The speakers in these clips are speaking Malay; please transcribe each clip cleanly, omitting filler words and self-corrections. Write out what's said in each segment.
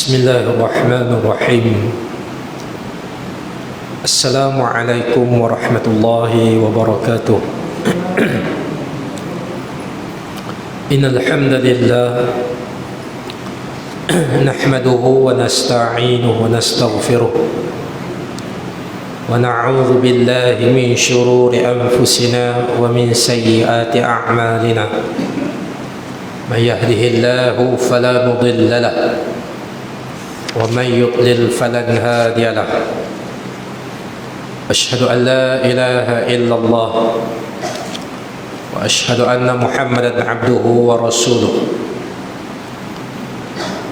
بسم الله الرحمن الرحيم. السلام عليكم ورحمة الله وبركاته. إن الحمد لله نحمده ونستعينه ونستغفره ونعوذ بالله من شرور أنفسنا ومن سيئات أعمالنا. من يهده الله فلا مضل له ومن يضلل فلن هادي له. أشهد أن لا إله إلا الله وأشهد أن محمدا عبده ورسوله.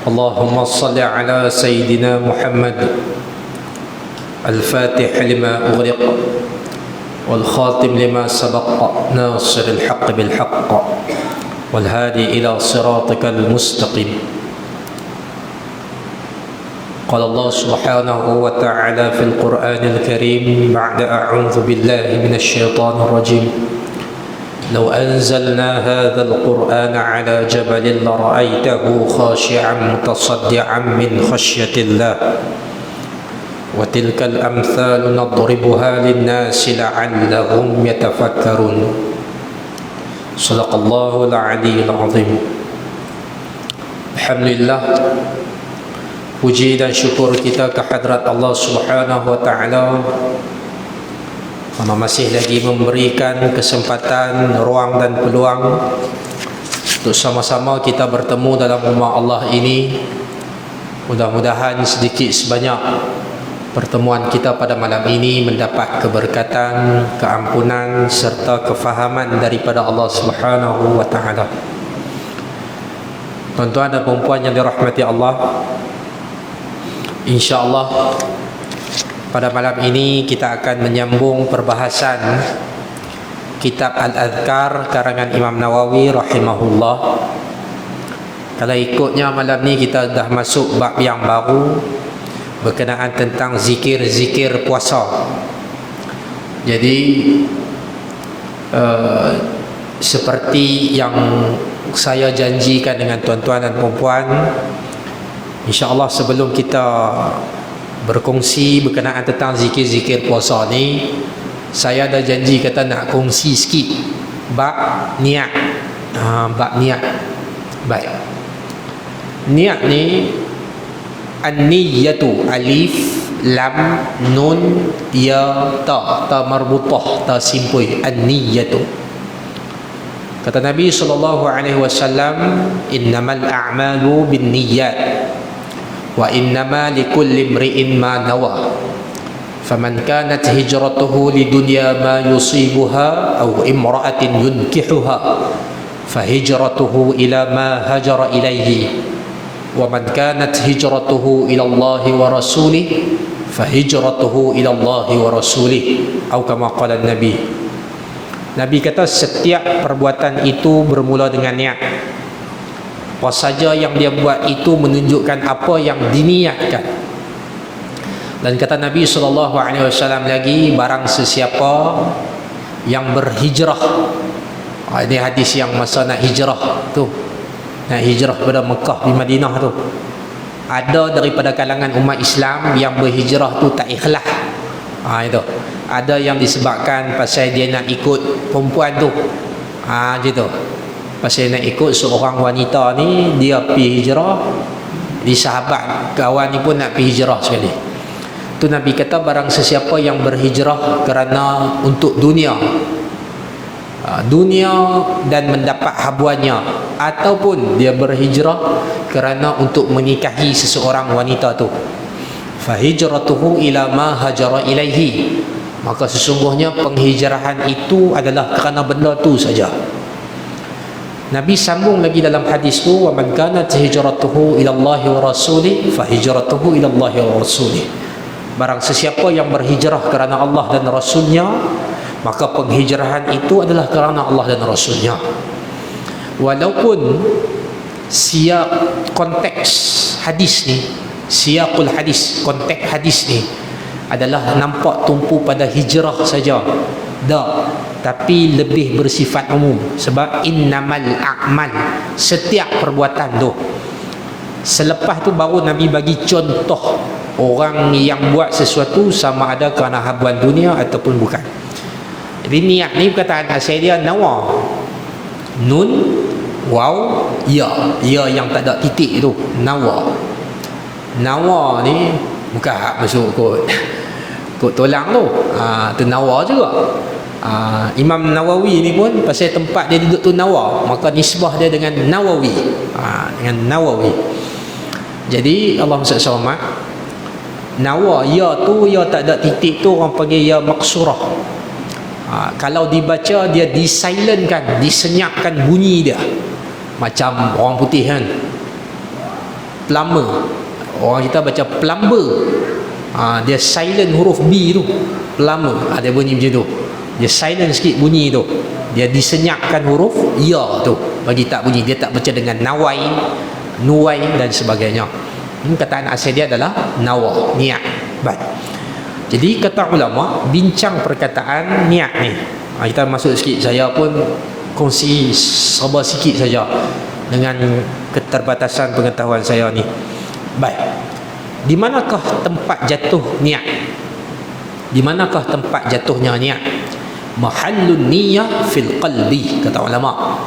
اللهم صل على سيدنا محمد الفاتح لما أغلق والخاتم لما سبق ناصر الحق بالحق والهادي إلى صراطك المستقيم. قال الله سبحانه وتعالى في القرآن الكريم بعد أعوذ بالله من الشيطان الرجيم: لو أنزلنا هذا القرآن على جبل لرأيته خاشعا متصدعا من خشية الله وتلك الأمثال نضربها للناس لعلهم يتفكرون. صدق الله العلي العظيم. Alhamdulillah, puji dan syukur kita kehadrat Allah Subhanahu wa taala karena masih lagi memberikan kesempatan, ruang dan peluang untuk sama-sama kita bertemu dalam rumah Allah ini. Mudah-mudahan sedikit sebanyak pertemuan kita pada malam ini mendapat keberkatan, keampunan serta kefahaman daripada Allah Subhanahu wa taala. Tuan-tuan dan puan-puan yang dirahmati Allah, InsyaAllah pada malam ini kita akan menyambung perbahasan kitab Al-Adhkar karangan Imam Nawawi rahimahullah. Kalau ikutnya malam ni kita dah masuk bab yang baru berkenaan tentang zikir-zikir puasa. Jadi seperti yang saya janjikan dengan tuan-tuan dan puan-puan, InsyaAllah sebelum kita berkongsi berkenaan tentang zikir-zikir puasa ni, saya ada janji kata nak kongsi sikit bab niat. Bab niat. Baik. Niat ni an-niyatu alif lam nun ya ta marbutah ta simpui an-niyatu. Kata Nabi SAW, innamal a'malu bin niyyat wa innama likulli imri'in ma nawa faman kanat hijratuhu lidunya ma yusibuha aw imra'atin yunkihuha fahijratuhu ila ma hajara ilaihi wa man kanat hijratuhu ila Allah wa rasulih fahijratuhu ila Allah wa rasulih atau kama qala Nabi. Nabi kata setiap perbuatan itu bermula dengan niat. Apa saja yang dia buat itu menunjukkan apa yang diniatkan. Dan kata Nabi SAW lagi, barang sesiapa yang berhijrah, ini hadis yang masa nak hijrah tu, nak hijrah pada Mekah di Madinah tu, ada daripada kalangan umat Islam yang berhijrah tu tak ikhlas. Itu ada yang disebabkan pasal dia nak ikut perempuan tu, gitu. Pasal nak ikut seorang wanita ni, dia pergi hijrah, di sahabat kawan ni pun nak pergi hijrah sekali. Tu Nabi kata barang sesiapa yang berhijrah kerana untuk dunia dan mendapat habuannya, ataupun dia berhijrah kerana untuk menikahi seseorang wanita tu, fahijratuhu ila ma hajara ilaihi, maka sesungguhnya penghijrahan itu adalah kerana benda tu saja. Nabi sambung lagi dalam hadis tu, wa man kanat hijratuhu ila Allah wa rasulih fahijratuhu ila Allah wa rasulih. Barang sesiapa yang berhijrah kerana Allah dan Rasulnya, maka penghijrahan itu adalah kerana Allah dan Rasulnya. Walaupun siap konteks hadis ni, siyaqul hadis, konteks hadis ni adalah nampak tumpu pada hijrah saja, tapi lebih bersifat umum. Sebab innamal a'mal, setiap perbuatan tu Selepas tu baru Nabi bagi contoh orang yang buat sesuatu sama ada kerana habuan dunia ataupun bukan. Jadi niat ni perkataan asal dia nawa. Nun, waw, ya. Ya yang tak ada titik tu, nawa. Nawa ni bukan masuk kot tolak tu. Tu nawa juga. Imam Nawawi ni pun pasal tempat dia duduk tu nawa, maka nisbah dia dengan Nawawi. Dengan Nawawi. Jadi Allah SWT nawa, ya tu, ya tak ada titik tu orang panggil ya maksurah. Kalau dibaca dia disilentkan, disenyapkan bunyi dia. Macam orang putih kan, plumber. Orang kita baca plumber, dia silent huruf B tu, plumber. Ada bunyi macam tu, dia silent sikit bunyi tu, dia disenyapkan huruf ya tu, bagi tak bunyi. Dia tak baca dengan nawai, nuai dan sebagainya. Kataan asal dia adalah nawa, niat. Baik. Jadi kata ulama bincang perkataan niat ni. Kita masuk sikit, saya pun kongsi serba sikit saja dengan keterbatasan pengetahuan saya ni. Baik. Di manakah tempat jatuh niat? Di manakah tempat jatuhnya niat? Mahallun niyyah fil qalbi, kata ulama.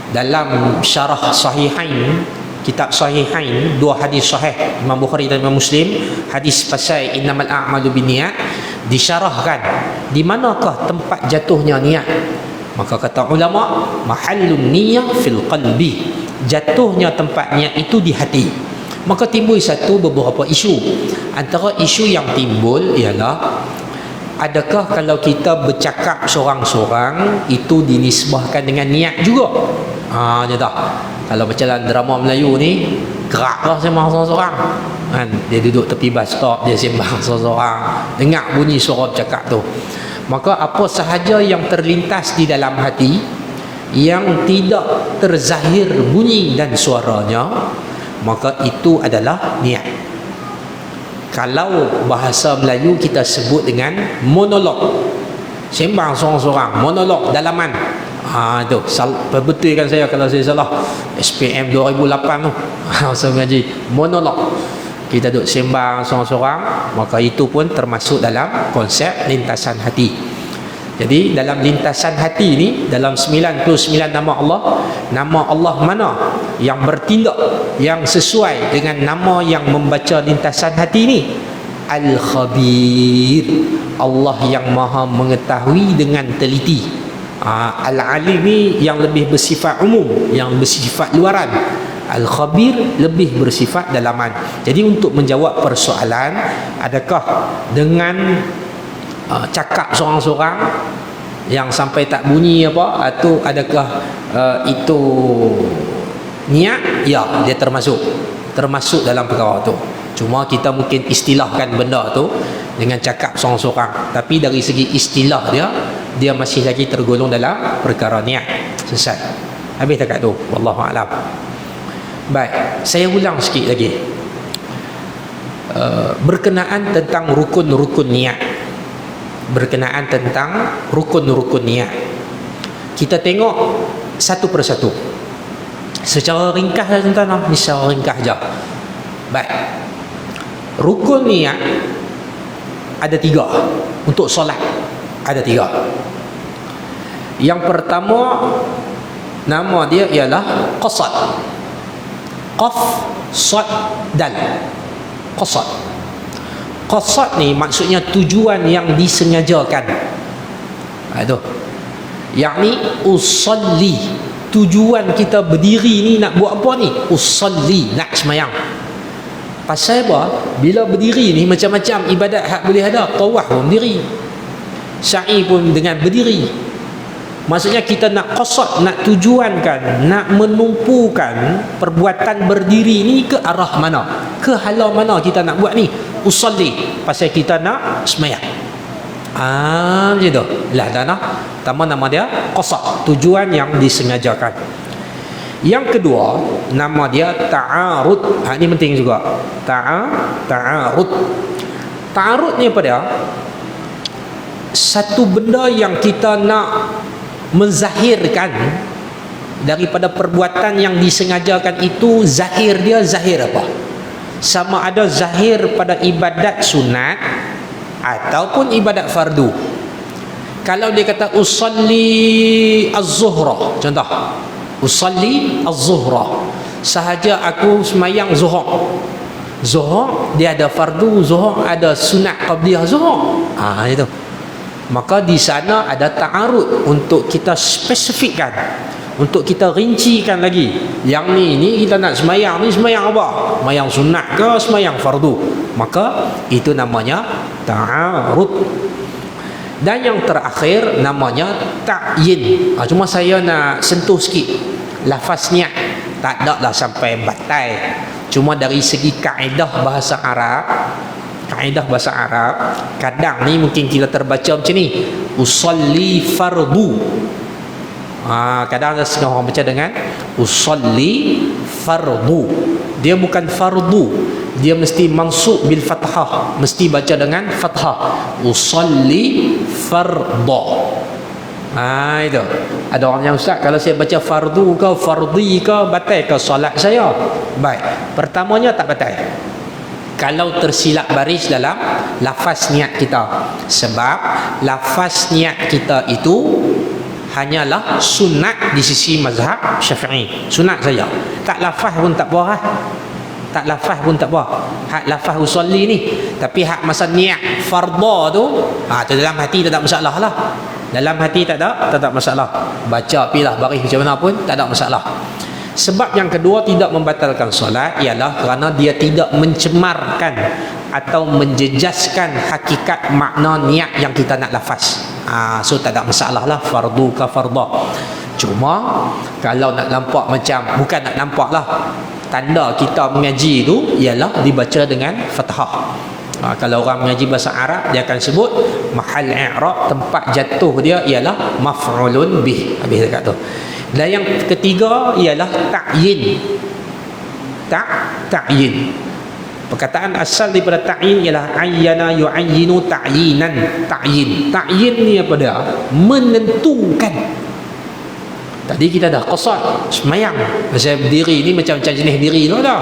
Dalam syarah sahihain, kitab sahihain, dua hadis sahih Imam Bukhari dan Imam Muslim, hadis pasal innamal a'malu binniyat, disyarahkan di manakah tempat jatuhnya niat. Maka kata ulama, mahallun niyyah fil qalbi, jatuhnya tempat niat itu di hati. Maka timbul beberapa isu. Antara isu yang timbul ialah, adakah kalau kita bercakap seorang-seorang itu dinisbahkan dengan niat juga? Dia tak. Kalau macam dalam drama Melayu ni, geraklah sembang seorang-seorang kan, dia duduk tepi bus stop, dia sembang seorang-seorang, dengar bunyi suara bercakap tu. Maka apa sahaja yang terlintas di dalam hati yang tidak terzahir bunyi dan suaranya, maka itu adalah niat. Kalau bahasa Melayu kita sebut dengan monolog, sembang seorang-seorang, monolog dalaman. Tu betulkan saya kalau saya salah. SPM 2008 tu masa mengaji monolog, kita duduk sembang seorang-seorang, maka itu pun termasuk dalam konsep lintasan hati. Jadi dalam lintasan hati ni, dalam 99 nama Allah mana yang bertindak, yang sesuai dengan nama yang membaca lintasan hati ni? Al-Khabir, Allah yang maha mengetahui dengan teliti. Al-Alim ni yang lebih bersifat umum, yang bersifat luaran. Al-Khabir lebih bersifat dalaman. Jadi untuk menjawab persoalan, adakah dengan cakap seorang-seorang yang sampai tak bunyi apa, atau adakah itu niat? Ya, dia termasuk dalam perkara tu. Cuma kita mungkin istilahkan benda tu dengan cakap seorang-seorang, tapi dari segi istilah dia masih lagi tergolong dalam perkara niat. Selesai. Habis dekat tu. Wallahu a'lam. Baik, saya ulang sikit lagi. Berkenaan tentang rukun-rukun niat. Berkenaan tentang rukun-rukun niat. Kita tengok satu persatu. Secara ringkas saja tuan-tuan, ni secara ringkas saja. Baik. Rukun niat ada 3. Untuk solat ada 3. Yang pertama, nama dia ialah qasad. Qaf, sad, dal. Qasad. Qasad ni maksudnya tujuan yang disengajakan. Itu. Yakni usalli. Tujuan kita berdiri ni nak buat apa ni? Usalli, nak semayang. Pasal apa? Bila berdiri ni macam-macam ibadat hak boleh ada. Tawaf pun berdiri, sa'i pun dengan berdiri. Maksudnya kita nak qasad, nak tujuankan, nak menumpukan perbuatan berdiri ni ke arah mana, ke hala mana kita nak buat ni? Usalli, pasal kita nak semayang. Macam tu lah dana. Pertama nama dia qasad, tujuan yang disengajakan. Yang kedua, nama dia ta'arud. Ini penting juga. Ta'arud. Ta'arud ni apa dia? Satu benda yang kita nak menzahirkan, daripada perbuatan yang disengajakan itu, zahir dia zahir apa? Sama ada zahir pada ibadat sunat ataupun ibadat fardu. Kalau dia kata usalli az-zuhra, contoh, usalli az-zuhra, sahaja aku semayang zuhur. Zuhur dia ada fardu zuhur, ada sunat qabliyah zuhur. Itu. Maka di sana ada ta'arud untuk kita spesifikkan, untuk kita rincikan lagi. Yang ni kita nak semayang ni semayang apa? Semayang sunat ke semayang fardu? Maka itu namanya ta'arud. Dan yang terakhir namanya ta'yin. Cuma saya nak sentuh sikit lafaz niat. Tak ada lah sampai batal. Cuma dari segi kaedah bahasa Arab, kadang ni mungkin kita terbaca macam ni, usalli fardu. Kadang ada setengah orang baca dengan usalli fardu. Dia bukan fardu, dia mesti mansub bil fathah, mesti baca dengan fathah, usalli farda. Itu. Ada orang yang, ustaz, kalau saya baca fardu ke fardhi ke, batal ke solat saya? Baik, pertamanya tak batal kalau tersilap baris dalam lafaz niat kita. Sebab lafaz niat kita itu hanyalah sunat di sisi mazhab Syafi'i. Sunat saja. Tak lafaz pun tak apa. Tak lafaz pun tak apa. Hak lafaz usolli ni. Tapi hak masa niat farda tu, tu dalam hati tak ada masalah lah. Dalam hati tak ada masalah. Baca pilah baris macam mana pun tak ada masalah. Sebab yang kedua tidak membatalkan solat ialah kerana dia tidak mencemarkan atau menjejaskan hakikat makna niat yang kita nak lafaz. So tak ada masalah lah fardu ke farda. Cuma kalau nak nampak macam, bukan nak nampak lah, tanda kita mengaji tu ialah dibaca dengan fathah. Kalau orang mengaji bahasa Arab, dia akan sebut mahal i'rab, tempat jatuh dia ialah maf'ulun bih. Habis dekat tu. Dan yang ketiga ialah ta'yin. Ta'yin. Perkataan asal daripada ta'yin ialah ayyana yu'ayyinu ta'yinan. Ta'yin ni apa dia? Menentukan. Tadi kita dah qasad, semayang. Pasal berdiri ni macam-macam jenis diri tu dah.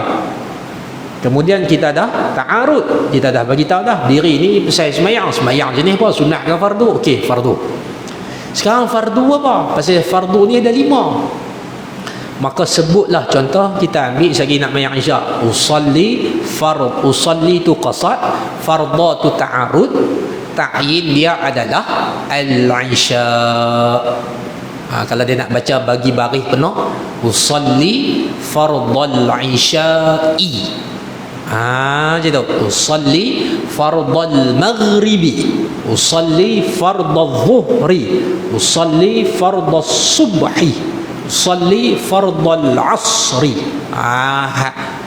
Kemudian kita dah ta'arud, kita dah bagi tahu dah diri ni pasal semayang jenis apa? Sunat ke fardu? Okey, fardu. Sekarang fardu apa? Pasal fardu ni ada 5. Maka sebutlah contoh, kita ambil segi nak mayang isyak. Usalli tu qasad, farda tu ta'arud, ta'yin dia adalah al-isya. Kalau dia nak baca bagi baris penuh, usalli fardal isya'i. Macam tu. Usalli fardal maghribi, usalli fardal zuhri, usalli fardal subhi, usalli fardal asri.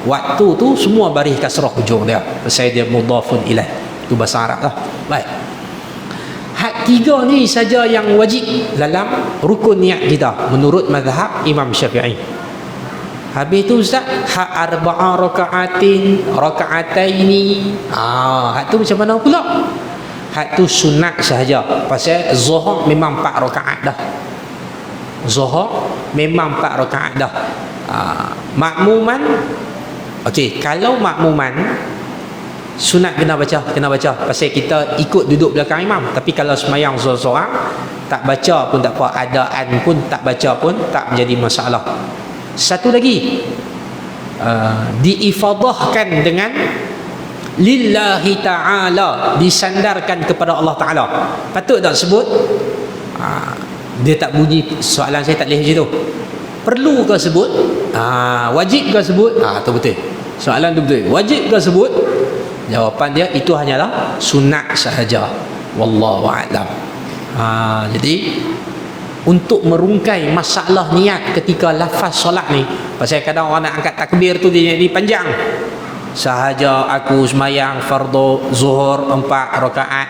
Waktu tu semua baris kasrah hujung dia. Pasal dia mudhafun ilaih. Itu bahasa Arab lah. Baik. Hak 3 ni saja yang wajib dalam rukun niat kita menurut mazhab Imam Syafi'i. Habis tu ustaz, hak arba'a raka'ataini. Hak tu macam mana pula? Hak tu sunat sahaja. Pasal zuhur memang 4 rakaat dah. Zuhur memang 4 rakaat dah. Makmuman, okey, kalau makmuman sunat kena baca. Pasal kita ikut duduk belakang imam. Tapi kalau semayang seorang tak baca pun tak apa, adaan pun tak baca pun tak menjadi masalah. Satu lagi, diifadahkan dengan lillahi ta'ala, disandarkan kepada Allah Ta'ala. Patut tak sebut? Dia tak bunyi, soalan saya tak boleh macam tu. Perlu ke sebut? Wajib ke sebut? Tu betul. Soalan tu betul. Wajib ke sebut? Jawapan dia itu hanyalah sunat sahaja. Wallahu a'lam. Jadi untuk merungkai masalah niat ketika lafaz solat ni, pasal kadang orang nak angkat takbir tu dia jadi panjang. Sahaja aku semayang fardu zuhur 4 rakaat,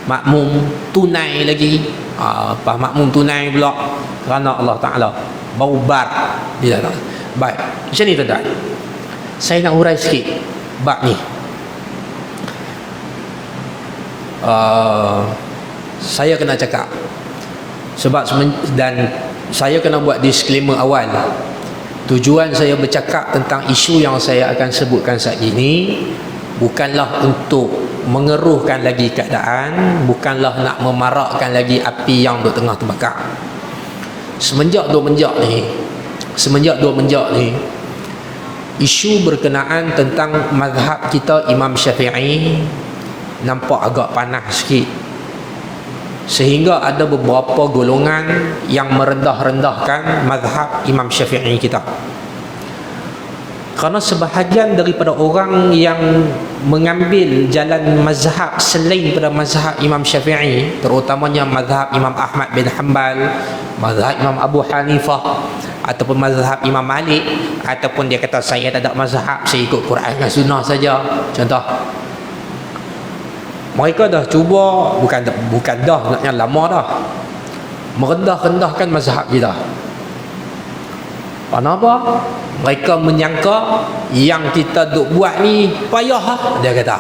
makmum tunai lagi. Makmum tunai pula kerana Allah Ta'ala bau bar dia tak. Baik, macam ni tuan-tuan. Saya nak urai sikit bab ni. Saya kena cakap sebab dan saya kena buat disclaimer awal. Tujuan saya bercakap tentang isu yang saya akan sebutkan saat ini bukanlah untuk mengeruhkan lagi keadaan, bukanlah nak memarakkan lagi api yang duk tengah terbakar. Semenjak dua menjak ni, isu berkenaan tentang mazhab kita Imam Syafi'i nampak agak panas sikit, sehingga ada beberapa golongan yang merendah-rendahkan mazhab Imam Syafi'i kita. Kerana sebahagian daripada orang yang mengambil jalan mazhab selain pada mazhab Imam Syafi'i, terutamanya mazhab Imam Ahmad bin Hanbal, mazhab Imam Abu Hanifah, ataupun mazhab Imam Malik, ataupun dia kata saya tak ada mazhab, saya ikut Quran dan Sunnah saja. Contoh, mereka dah cuba, bukan dah, naknya lama dah, merendah-rendahkan mazhab kita. Kenapa? Mereka menyangka yang kita duk buat ni payah lah. Dia kata,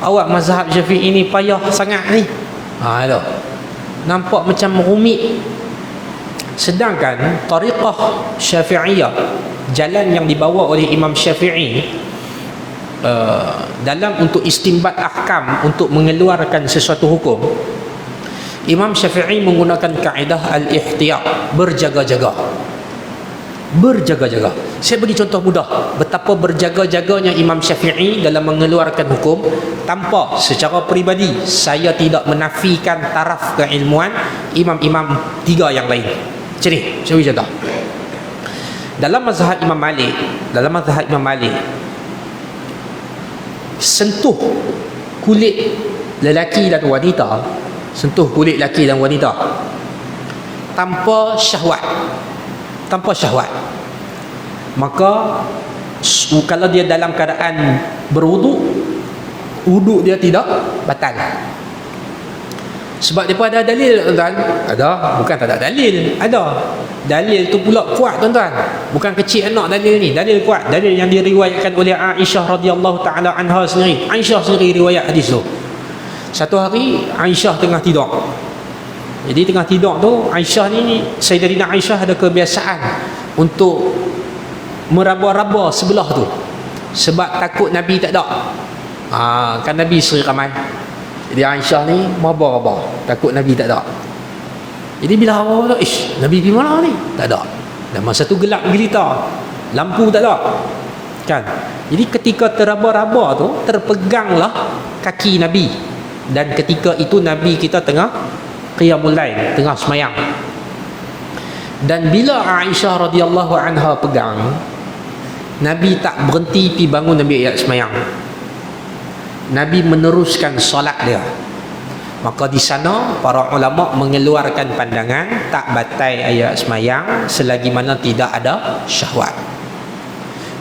awak mazhab Syafi'i ni payah sangat ni. Itu nampak macam rumit. Sedangkan tariqah Syafi'iyah, jalan yang dibawa oleh Imam Syafi'i dalam untuk istinbat ahkam, untuk mengeluarkan sesuatu hukum, Imam Syafi'i menggunakan kaedah al-ihtiyat, berjaga-jaga. Saya bagi contoh mudah betapa berjaga-jaganya Imam Syafi'i dalam mengeluarkan hukum. Tanpa secara peribadi saya tidak menafikan taraf keilmuan imam-imam tiga yang lain. Macam ni, saya bagi contoh. Dalam mazhab Imam Malik, sentuh kulit lelaki dan wanita, tanpa syahwat, maka kalau dia dalam keadaan berwuduk, wuduk dia tidak batal. Sebab mereka ada dalil, tuan-tuan. Ada, bukan tak ada dalil, ada. Dalil tu pula kuat, tuan-tuan. Bukan kecil anak dalil ni, dalil kuat. Dalil yang diriwayatkan oleh Aisyah radhiyallahu taala anha sendiri. Aisyah sendiri riwayat hadis tu. Satu hari Aisyah tengah tidur. Jadi tengah tidur tu, Aisyah ni, Sayyidatina Aisyah ada kebiasaan untuk meraba-raba sebelah tu, sebab takut Nabi tak ada. Kan Nabi sering ramai. Jadi Aisyah ni meraba-raba, takut Nabi tak ada. Jadi bila awal tu, Nabi pergi mana ni? Tak ada. Dan masa tu gelap gelita, lampu tak ada, kan? Jadi ketika teraba-raba tu, terpeganglah kaki Nabi. Dan ketika itu Nabi kita tengah qiyamul lail, tengah semayang. Dan bila Aisyah radhiyallahu anha pegang, Nabi tak berhenti pi bangun Nabi ayat semayang. Nabi meneruskan solat dia. Maka di sana para ulama mengeluarkan pandangan tak batal ayat semayang selagi mana tidak ada syahwat.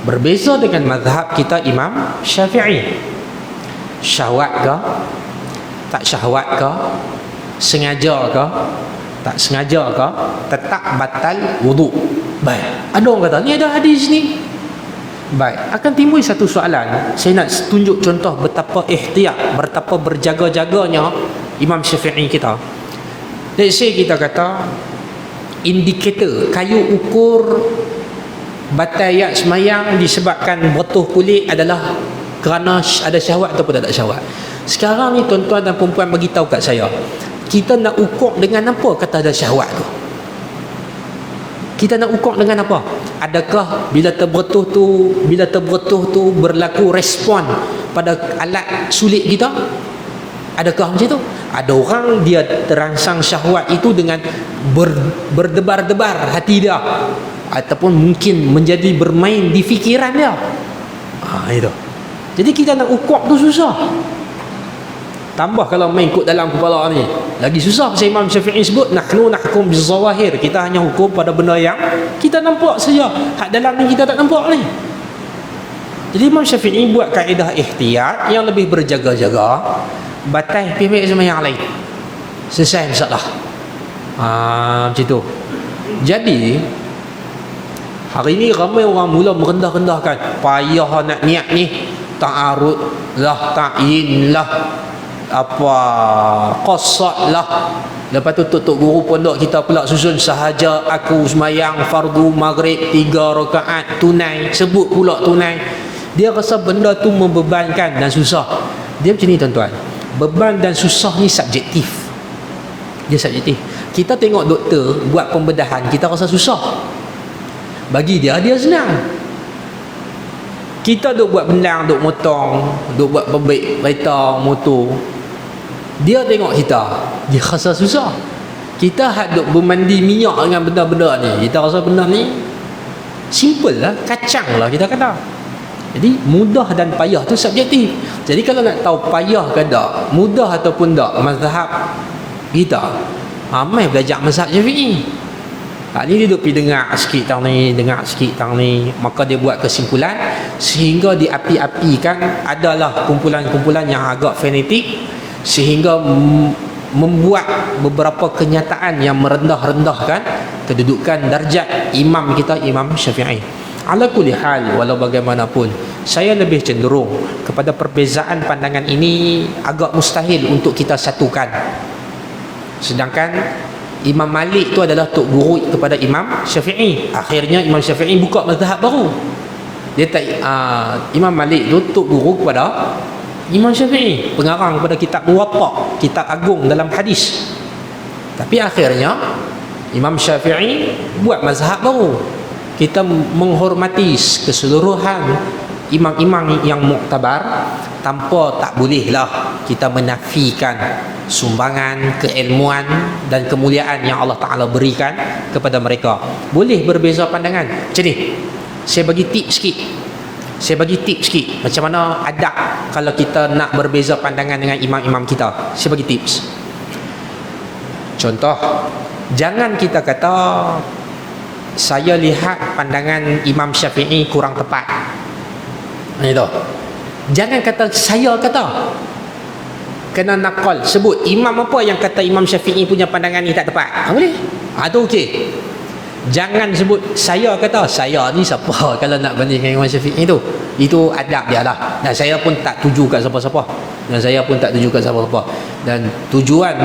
Berbeza dengan mazhab kita Imam Syafi'i. Syahwat ke? Tak syahwat ke? Sengaja ke? Tak sengaja ke? Tetap batal wuduk. Baik. Ada orang kata, ni ada hadis ni. Baik, akan timbul satu soalan. Saya nak tunjuk contoh betapa ihtiyat, betapa berjaga-jaganya Imam Syafi'i kita. Let's say kita kata indikator, kayu ukur batayat semayang disebabkan betuh kulit adalah kerana ada syahwat ataupun tak ada syahwat. Sekarang ni tuan-tuan dan perempuan bagi tahu kat saya, kita nak ukur dengan apa kata ada syahwat tu? Kita nak ukur dengan apa? Adakah bila terbetuh tu berlaku respon pada alat sulit kita? Adakah macam tu? Ada orang dia terangsang syahwat itu dengan berdebar-debar hati dia, ataupun mungkin menjadi bermain di fikiran dia. Itu. Jadi kita nak ukur tu susah. Tambah kalau main ikut dalam kepala ni, lagi susah. Pasal Imam Syafi'i sebut nahnu nahkum bizawahir, kita hanya hukum pada benda yang kita nampak saja, hak dalam ni kita tak nampak ni. Jadi Imam Syafi'i buat kaedah ihtiyat yang lebih berjaga-jaga, batal pihak sembahyang lain, selesai masalah. Macam tu. Jadi hari ni ramai orang mula merendah-rendahkan, payah nak niat ni, ta'arud lah, ta'yin lah, apa qasad lah, Lepas tu tok guru pondok kita pula susun sahaja aku semayang fardu maghrib 3 rakaat tunai, sebut pula tunai. Dia rasa benda tu membebankan dan susah. Dia macam ni tuan-tuan. Beban dan susah ni subjektif. Dia subjektif. Kita tengok doktor buat pembedahan, kita rasa susah. Bagi dia senang. Kita duk buat belang, duk motong, duk buat perbaik kereta, motor. Dia tengok kita, dia rasa susah. Kita duk bermandi minyak dengan benda-benda ni, kita rasa benda ni simple lah, kacang lah kita kata. Jadi mudah dan payah tu subjektif. Jadi kalau nak tahu payah ke tak, mudah ataupun tak mazhab kita, ramai belajar mazhab Syafi'i. Ni dia duk pergi dengar sikit tang ni, maka dia buat kesimpulan sehingga diapi-apikan. Adalah kumpulan-kumpulan yang agak fanatik sehingga membuat beberapa kenyataan yang merendah-rendahkan kedudukan darjat imam kita, Imam Syafi'i. Ala kulli hal, walau bagaimanapun, saya lebih cenderung kepada perbezaan pandangan ini agak mustahil untuk kita satukan. Sedangkan Imam Malik tu adalah tok guru kepada Imam Syafi'i. Akhirnya Imam Syafi'i buka mazhab baru. Dia tak Imam Malik tu tok guru kepada Imam Syafi'i, pengarang kepada kitab Muwatta, kitab agung dalam hadis. Tapi akhirnya Imam Syafi'i buat mazhab baru. Kita menghormati keseluruhan imam-imam yang muktabar, tanpa tak bolehlah kita menafikan sumbangan, keilmuan dan kemuliaan yang Allah Ta'ala berikan kepada mereka. Boleh berbeza pandangan. Macam ni, saya bagi tips sikit macam mana adab kalau kita nak berbeza pandangan dengan imam-imam kita. Saya bagi tips. Contoh, jangan kita kata saya lihat pandangan Imam Syafi'i kurang tepat. Itu. Jangan kata saya kata. Kena nakal, sebut imam apa yang kata Imam Syafi'i punya pandangan ni tak tepat. Boleh? Tu okey. Jangan sebut saya kata. Saya ni siapa kalau nak banding dengan Imam Syafi'i tu? Itu adab dia lah. Dan saya pun tak tuju kat siapa-siapa. Dan tujuan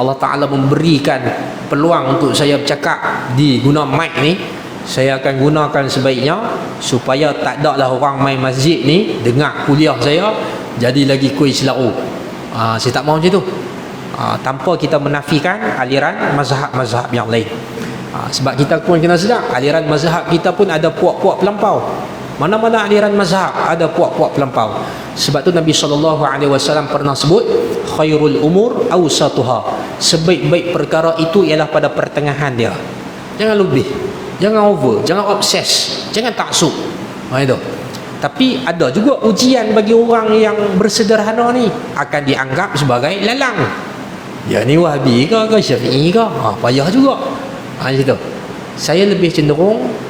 Allah Ta'ala memberikan peluang untuk saya bercakap di guna mic ni, saya akan gunakan sebaiknya supaya tak ada lah orang main masjid ni dengar kuliah saya jadi lagi kuis lau. Saya tak mahu macam tu. Tanpa kita menafikan aliran mazhab-mazhab yang lain. Sebab kita pun kena sedar, aliran mazhab kita pun ada puak-puak pelampau. Mana-mana aliran mazhab ada puak-puak pelampau. Sebab tu Nabi SAW pernah sebut khairul umur awsatuha. Sebaik-baik perkara itu ialah pada pertengahan dia. Jangan lebih, jangan over, jangan obses, jangan taksub. Itu. Tapi ada juga ujian bagi orang yang bersederhana ni, akan dianggap sebagai lalang. Dia ni Wahabi ke Syafi'i ke? Payah juga. Macam tu. Saya lebih cenderung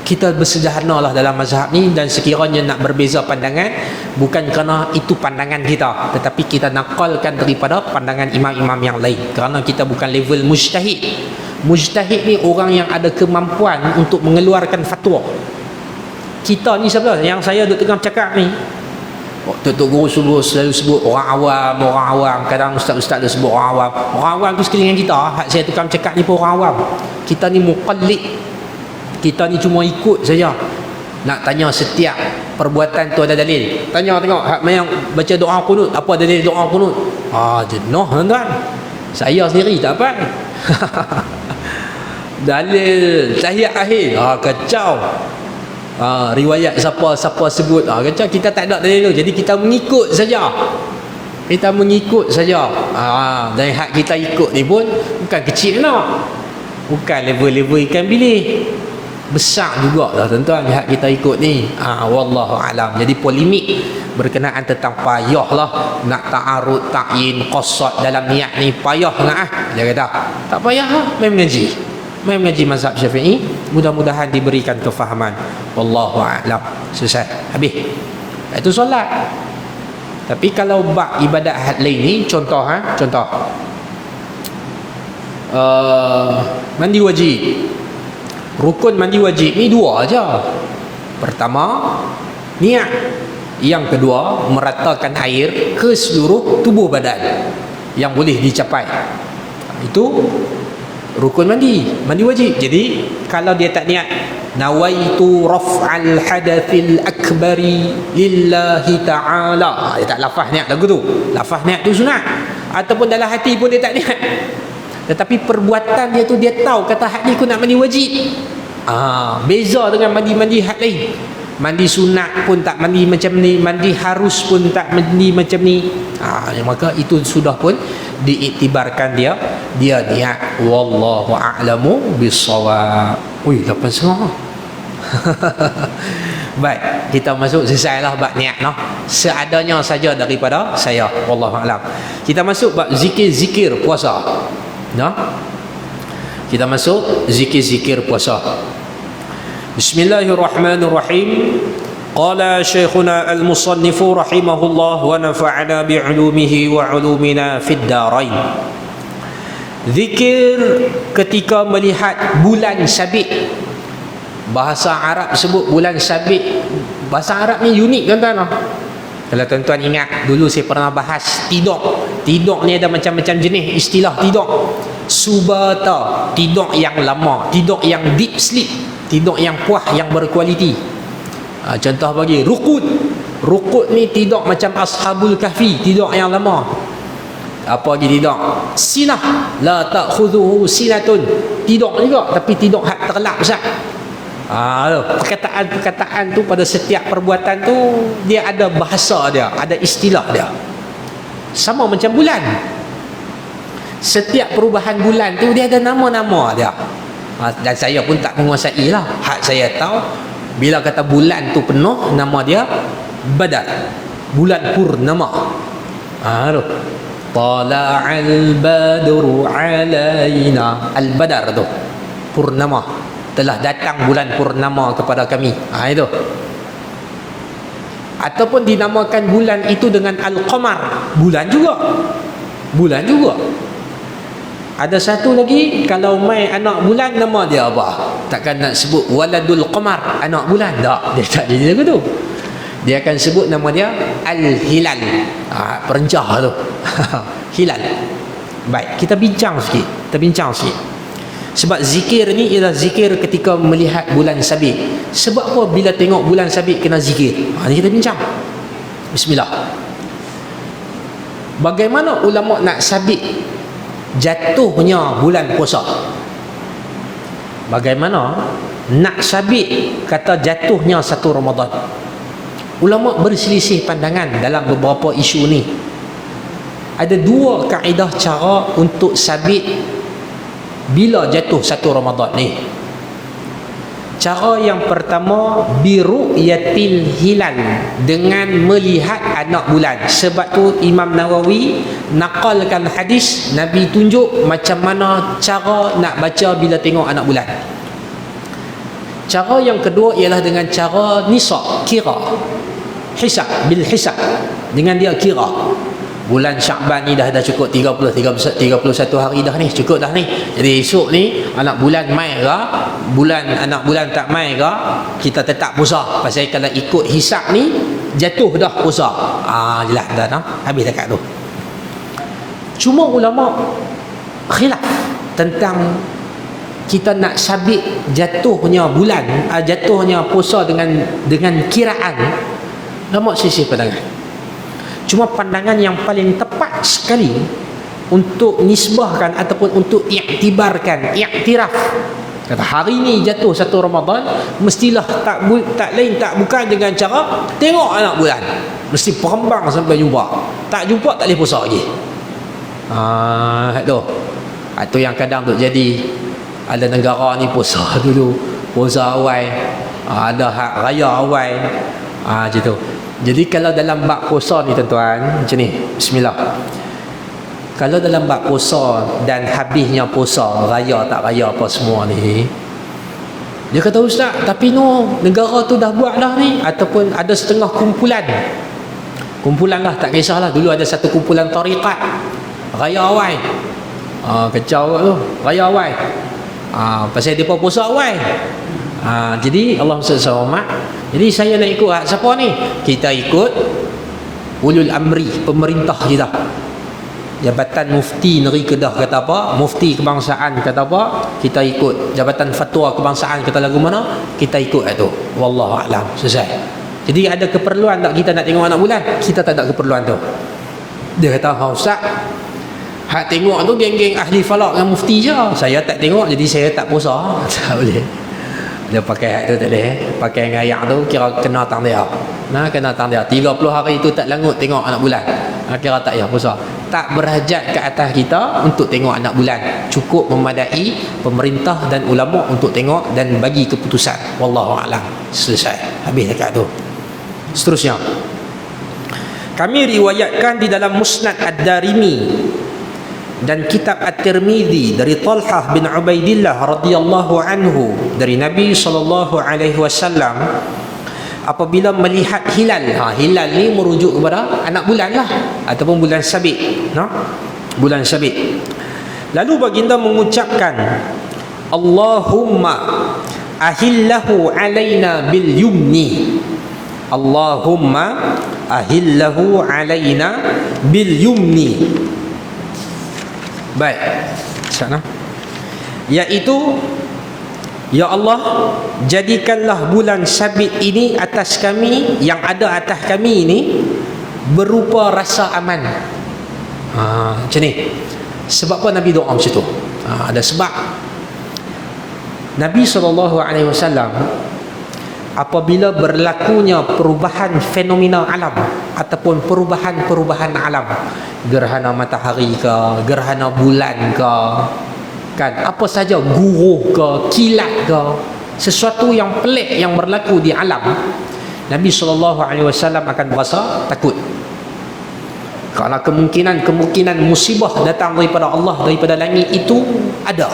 kita bersederhana lah dalam mazhab ni, dan sekiranya nak berbeza pandangan bukan kerana itu pandangan kita, tetapi kita nakalkan daripada pandangan imam-imam yang lain, kerana kita bukan level mujtahid. Mujtahid ni orang yang ada kemampuan untuk mengeluarkan fatwa. Kita ni siapa? Yang saya duk tengah cakap ni, Tok Guru selalu sebut orang awam. Kadang ustaz-ustaz dia sebut orang awam. Orang awam tu sekeliling kita. Hak saya tukang cakap ni pun orang awam. Kita ni muqallid. Kita ni cuma ikut saja. Nak tanya setiap perbuatan tu ada dalil. Tanya tengok hak yang baca doa qunut, apa dalil doa qunut? Jenuh tuan-tuan. Saya sendiri tak apa. Dalil tahiyat akhir, kacau. Riwayat siapa sebut, kacau. Kita tak ada dalil tu. Jadi kita mengikut saja. Dan hak kita ikut ni pun bukan kecil lah. Bukan level-level ikan bilis. Besar juga lah tuan-tuan hak kita ikut ni. Wallahu alam. Jadi polemik berkenaan tentang payah lah nak ta'arud, ta'yin, qasad dalam niat ni payah sangat dia kata. Tak payah lah, main mengaji mazhab Syafi'i, mudah-mudahan diberikan kefahaman. Wallahu a'lam. Selesai, habis. Itu solat. Tapi kalau bab ibadat had lain ni, contoh mandi wajib. Rukun mandi wajib ni dua aja. Pertama, niat. Yang kedua, meratakan air ke seluruh tubuh badan yang boleh dicapai. Itu rukun mandi wajib. Jadi kalau dia tak niat nawaitu raf'al hadathil akbari lillahi ta'ala, dia tak lafaz niat lagu tu. Lafaz niat tu sunat, ataupun dalam hati pun dia tak niat, tetapi perbuatan dia tu dia tahu kata hak ni aku nak mandi wajib. Beza dengan mandi-mandi hak lain. Mandi sunat pun tak mandi macam ni, mandi harus pun tak mandi macam ni. Maka itu sudah pun diiktibarkan dia niat. Wallahu a'lamu bissawab. Ui, 8.30. Baik, kita masuk, selesailah bab niat noh. Seadanya saja daripada saya. Wallahu a'lam. Kita masuk bab zikir-zikir puasa. Noh. Kita masuk zikir-zikir puasa. Bismillahirrahmanirrahim. Qala Syekhuna al-Musannif rahimahullah wa nafa'ana bi'ulumihi wa 'ulumina fid darain. Zikir ketika melihat bulan sabit. Bahasa Arab sebut bulan sabit. Bahasa Arab ni unik tuan-tuan. Kalau tuan-tuan ingat, dulu saya pernah bahas tidur. Tidur ni ada macam-macam jenis istilah tidur. Subata, tidur yang lama, tidur yang deep sleep, tidur yang puas, yang berkualiti. Contoh bagi ruqud. Ruqud ni tidur macam Ashabul Kahfi, tidur yang lama. Apa lagi tidur? Sinah, la ta'khudhuhu sinatun. Tidur juga, tapi tidur hak terlap Ustaz. Perkataan-perkataan tu pada setiap perbuatan tu dia ada bahasa dia, ada istilah dia. Sama macam bulan. Setiap perubahan bulan tu dia ada nama-nama dia. Dan saya pun tak menguasai lah. Hak saya tahu bila kata bulan tu penuh, nama dia Badar, bulan purnama. Tala'al badru alaina. Al-Badar tu purnama, telah datang bulan purnama kepada kami. Itu. Ataupun dinamakan bulan itu dengan Al-Qamar, bulan juga. Bulan juga. Ada satu lagi, kalau mai anak bulan, nama dia apa? Takkan nak sebut Waladul Qamar, anak bulan. Tak, dia tak jadi lagu tu. Dia akan sebut nama dia Al-Hilal. Perencah tu. Hilal. Baik, kita bincang sikit. Sebab zikir ni ialah zikir ketika melihat bulan sabit. Sebab apa bila tengok bulan sabit kena zikir? Ni kita bincang. Bismillah. Bagaimana ulama nak sabit jatuhnya bulan puasa? Bagaimana nak sabit kata jatuhnya satu Ramadan? Ulama berselisih pandangan dalam beberapa isu ni. Ada dua kaedah cara untuk sabit bila jatuh satu Ramadan ni. Cara yang pertama, biru'yatil hilal, dengan melihat anak bulan. Sebab tu Imam Nawawi nakalkan hadis Nabi tunjuk macam mana cara nak baca bila tengok anak bulan. Cara yang kedua ialah dengan cara nisab, kira, hisab, bil hisab, dengan dia kira. Bulan Syakban ni dah cukup 31 hari dah ni, cukup dah ni. Jadi esok ni anak bulan mai ke, anak bulan tak mai ke, kita tetap puasa. Pasal kalau ikut hisab ni jatuh dah puasa. Jelas dah habis dekat tu. Cuma ulama khilaf tentang kita nak sabit jatuhnya bulan, jatuhnya puasa dengan kiraan. Ulama sisi pandangan. Cuma pandangan yang paling tepat sekali untuk nisbahkan ataupun untuk iktibarkan, iktiraf, kata hari ni jatuh satu Ramadan, mestilah tak lain tak bukan dengan cara tengok anak bulan, mesti perembang sampai jumpa. Tak jumpa tak boleh puasa lagi. Itu yang kadang tu jadi. Ada negara ni puasa dulu, puasa awal, ada hak raya awal, macam tu. Jadi kalau dalam bab puasa ni tuan-tuan, macam ni, bismillah. Kalau dalam bab puasa dan habisnya puasa, raya tak raya apa semua ni, dia kata ustaz, tapi negara tu dah buat dah ni, ataupun ada setengah kumpulan lah, tak kisahlah. Dulu ada satu kumpulan tariqat, raya awal, kacau tu, raya awal, pasal dia puasa awal. Jadi Allah SWT, jadi saya nak ikut siapa ni? Kita ikut ulul amri, pemerintah kita. Jabatan Mufti Negeri Kedah kata apa, Mufti Kebangsaan kata apa, kita ikut. Jabatan Fatwa Kebangsaan kata lagu mana, kita ikut itu. Wallahu a'lam. Selesai. Jadi ada keperluan tak kita nak tengok anak bulan? Kita tak ada keperluan tu. Dia kata, "Ha Ustaz, hak tengok tu geng-geng ahli falak dengan mufti je. Saya tak tengok, jadi saya tak puasa." Tak boleh. Dia pakai hak tu tak boleh. Pakai ngayak tu kira kena tang dia. Nah, kena tang dia. 30 hari tu tak langut tengok anak bulan. Kira tak payah puasa. Tak berhajat ke atas kita untuk tengok anak bulan. Cukup memadai pemerintah dan ulama untuk tengok dan bagi keputusan. Wallahu a'lam. Selesai. Habis dekat tu. Seterusnya, kami riwayatkan di dalam Musnad Ad-Darimi dan kitab At-Tirmidzi dari Talhah bin Ubaidillah radhiyallahu anhu dari Nabi sallallahu alaihi wasallam apabila melihat hilal. Hilal ni merujuk kepada anak bulan lah ataupun bulan Sabit, bulan Sabit. Lalu baginda mengucapkan, "Allahumma ahillahu alaina bil yumni." Allahumma ahillahu alaina bil yumni. Baik. Sana. Iaitu, ya Allah, jadikanlah bulan Sabit ini atas kami, yang ada atas kami ini berupa rasa aman. Macam ni. Sebab apa Nabi doa macam tu? Ada sebab. Nabi SAW apabila berlakunya perubahan fenomena alam ataupun perubahan alam, gerhana matahari ke, gerhana bulan ke, kan, apa saja, guruh ke, kilat ke, sesuatu yang pelik yang berlaku di alam, Nabi SAW akan berasa takut. Kerana kemungkinan musibah datang daripada Allah, daripada langit itu ada.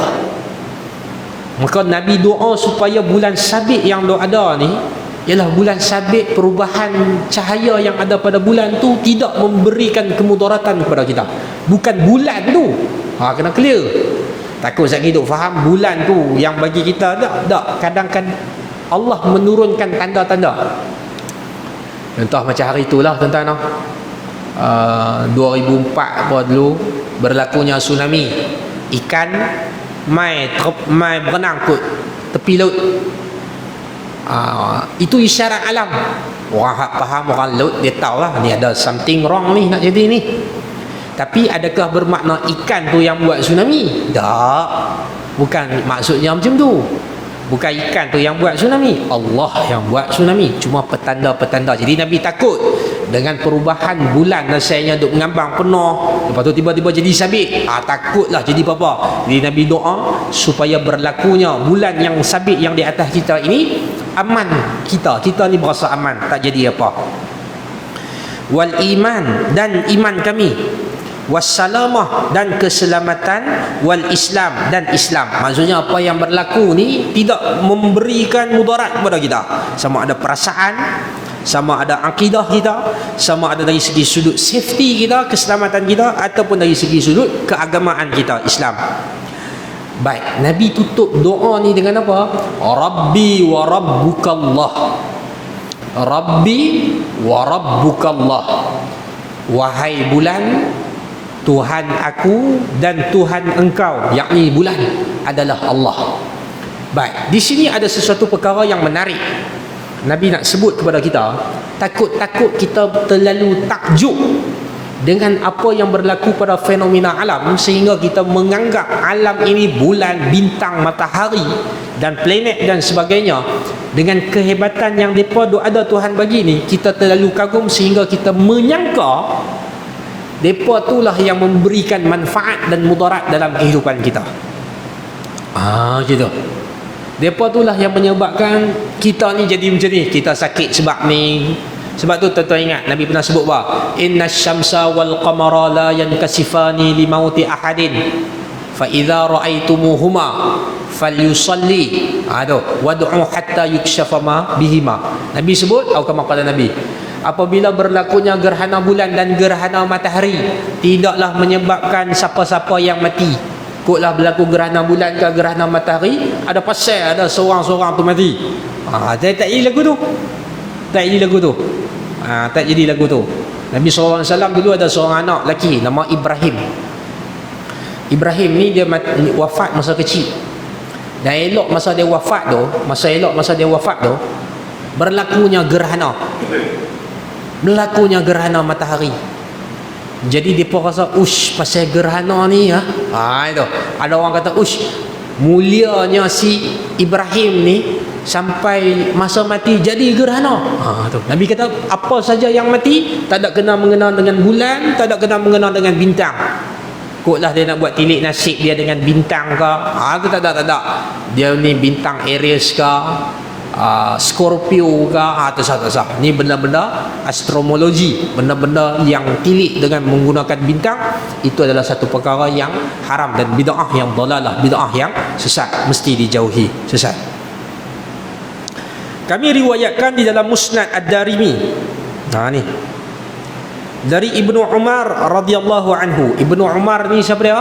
Maka Nabi doa supaya bulan Sabit yang ada ni, ialah bulan Sabit, perubahan cahaya yang ada pada bulan tu tidak memberikan kemudaratan kepada kita. Bukan bulan tu. Kena clear. Takut saya hidup faham bulan tu yang bagi kita. Tak. Kadang-kadang Allah menurunkan tanda-tanda. Contoh macam hari itulah tuan-tuan. 2004 apa dulu berlakunya tsunami. Ikan mai berenang ke tepi laut. Itu isyarat alam. Orang faham, orang laut dia tahu lah ni ada something wrong ni nak jadi ni. Tapi adakah bermakna ikan tu yang buat tsunami? Tak. Bukan maksudnya macam tu. Bukan ikan tu yang buat tsunami, Allah yang buat tsunami. Cuma petanda-petanda. Jadi Nabi takut dengan perubahan bulan, rasanya duk mengambang penuh, lepas tu tiba-tiba jadi sabit. Takutlah jadi apa-apa. Jadi Nabi doa supaya berlakunya bulan yang sabit yang di atas kita ini aman kita ni berasa aman, tak jadi apa. Wal iman, dan iman kami. Wassalamah, dan keselamatan. Wal Islam, dan Islam. Maksudnya apa yang berlaku ni tidak memberikan mudarat kepada kita, sama ada perasaan, sama ada akidah kita, sama ada dari segi sudut safety kita, keselamatan kita, ataupun dari segi sudut keagamaan kita, Islam. Baik, Nabi tutup doa ni dengan apa? Rabbi wa rabbukallah. Rabbi wa rabbukallah. Wahai bulan, Tuhan aku dan Tuhan engkau, yakni bulan adalah Allah. Baik, di sini ada sesuatu perkara yang menarik. Nabi nak sebut kepada kita, takut kita terlalu takjub dengan apa yang berlaku pada fenomena alam, sehingga kita menganggap alam ini, bulan, bintang, matahari dan planet dan sebagainya, dengan kehebatan yang mereka ada Tuhan bagi ni, kita terlalu kagum sehingga kita menyangka mereka itulah yang memberikan manfaat dan mudarat dalam kehidupan kita. Gitu. Mereka itulah yang menyebabkan kita ni jadi macam ni. Kita sakit sebab ni. Sebab tu tuan-tuan ingat Nabi pernah sebut apa? Inna syamsa wal qamara la yankasifani li mauti ahadin fa idza ra'aitumuhuma falyusalli wad'u hatta yukshafa ma bihima. Nabi sebut, atau kama qala Nabi, apabila berlakunya gerhana bulan dan gerhana matahari, tidaklah menyebabkan siapa-siapa yang mati. Kotlah berlaku gerhana bulan ke gerhana matahari, ada pasal ada seorang-seorang tu mati. Tak jadi lagu tu. Tak jadi lagu tu. Nabi SAW dulu ada seorang anak lelaki nama Ibrahim. Ibrahim ni dia wafat masa kecil. Dan elok masa dia wafat tu, berlakunya gerhana. Berlakunya gerhana matahari. Jadi dia pun rasa pasal gerhana ni ya. Itu. Ada orang kata mulianya si Ibrahim ni sampai masa mati jadi gerhana. Tu. Nabi kata apa saja yang mati tak ada kena mengena dengan bulan, tak ada kena mengena dengan bintang. Koklah dia nak buat tilik nasib dia dengan bintang ke? Itu tak ada. Dia ni bintang Aries ke? Scorpio ke? Tak sah. Ni benda-benda astrologi, benda-benda yang tilik dengan menggunakan bintang, itu adalah satu perkara yang haram dan bid'ah yang dalalah, bid'ah yang sesat, mesti dijauhi, sesat. Kami riwayatkan di dalam Musnad Ad-Darimi. Ni dari Ibnu Umar radhiyallahu anhu. Ibnu Umar ni siapa dia?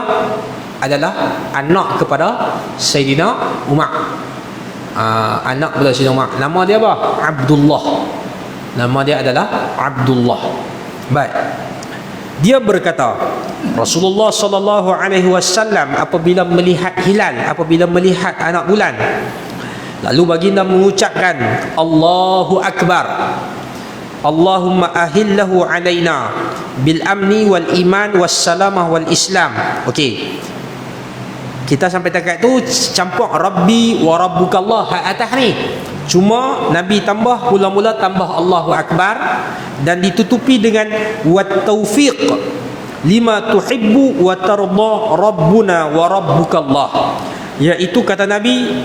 Adalah anak kepada Sayyidina Umar. Anak kepada Sayyidina Umar. Nama dia apa? Abdullah. Nama dia adalah Abdullah. Baik. Dia berkata, Rasulullah sallallahu alaihi wasallam apabila melihat hilal, apabila melihat anak bulan, lalu baginda mengucapkan Allahu Akbar. Allahumma ahillahu alaina bil amni wal iman was salamah wal islam. Okey. Kita sampai dekat tu campur Rabbi wa rabbukallah atas ni. Cuma Nabi tambah mula-mula tambah Allahu Akbar dan ditutupi dengan wat taufiq lima tuhibbu wa tarda rabbuna wa rabbukallah. Iaitu kata Nabi,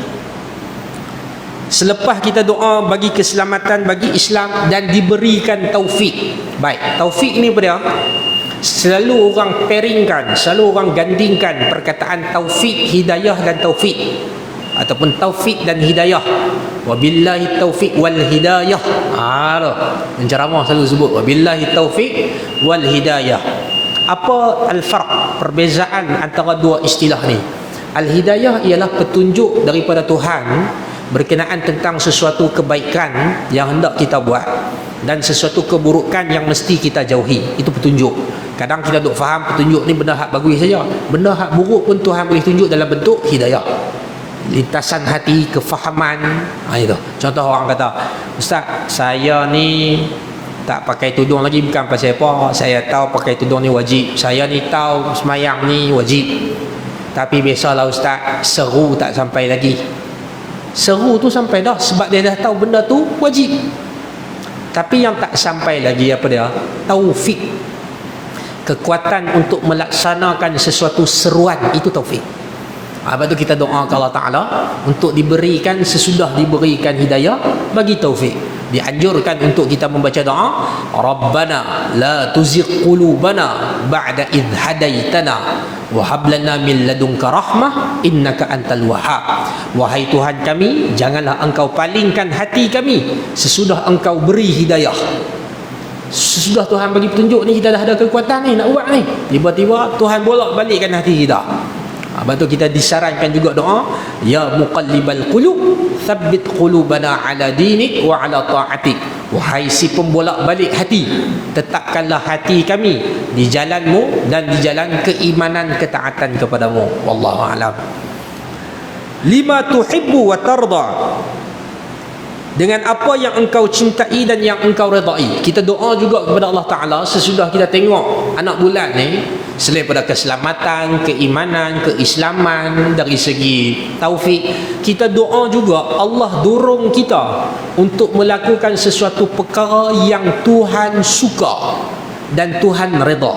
selepas kita doa bagi keselamatan bagi Islam dan diberikan taufik. Baik, taufik ni apa dia? Selalu orang pairingkan, selalu orang gandingkan perkataan taufik, hidayah dan taufik, ataupun taufik dan hidayah. Wabillahi taufik wal hidayah. Penceramah selalu sebut wabillahi taufik wal hidayah. Apa al-farq, perbezaan antara dua istilah ni? Al-hidayah ialah petunjuk daripada Tuhan berkenaan tentang sesuatu kebaikan yang hendak kita buat dan sesuatu keburukan yang mesti kita jauhi. Itu petunjuk. Kadang kita duk faham petunjuk ni benda hak bagus saja, benda hak buruk pun Tuhan boleh tunjuk dalam bentuk hidayah, lintasan hati, kefahaman. Itu contoh orang kata, Ustaz, saya ni tak pakai tudung lagi bukan pasal apa, saya tahu pakai tudung ni wajib, saya ni tahu semayang ni wajib, tapi biasalah Ustaz, seru tak sampai lagi. Seru tu sampai dah sebab dia dah tahu benda tu wajib. Tapi yang tak sampai lagi apa dia? Taufik. Kekuatan untuk melaksanakan sesuatu seruan, itu taufik. Lepas tu kita doa ke Allah Ta'ala untuk diberikan, sesudah diberikan hidayah, bagi taufik. Dianjurkan untuk kita membaca doa, Rabbana la tuzigh qulubana ba'da idh hadaitana wa hab lana min ladunka rahmah innaka antal wahhab. Wahai Tuhan kami, janganlah engkau palingkan hati kami sesudah engkau beri hidayah. Sesudah Tuhan bagi petunjuk ni, kita dah ada kekuatan ni nak buat ni, tiba-tiba Tuhan bolak balikkan hati kita. Lepas tu kita disarankan juga doa, ya muqallibal qulub thabbit qulubana ala dinik wa ala ta'atik. Wahai si pembolak balik hati, tetapkanlah hati kami di jalanmu dan di jalan keimanan ketaatan kepadamu. Wallahu a'lam. Lima tuhibbu wa tarda, dengan apa yang engkau cintai dan yang engkau redai. Kita doa juga kepada Allah Ta'ala sesudah kita tengok anak bulan ni, selain pada keselamatan, keimanan, keislaman, dari segi taufik, kita doa juga Allah dorong kita untuk melakukan sesuatu perkara yang Tuhan suka dan Tuhan redha.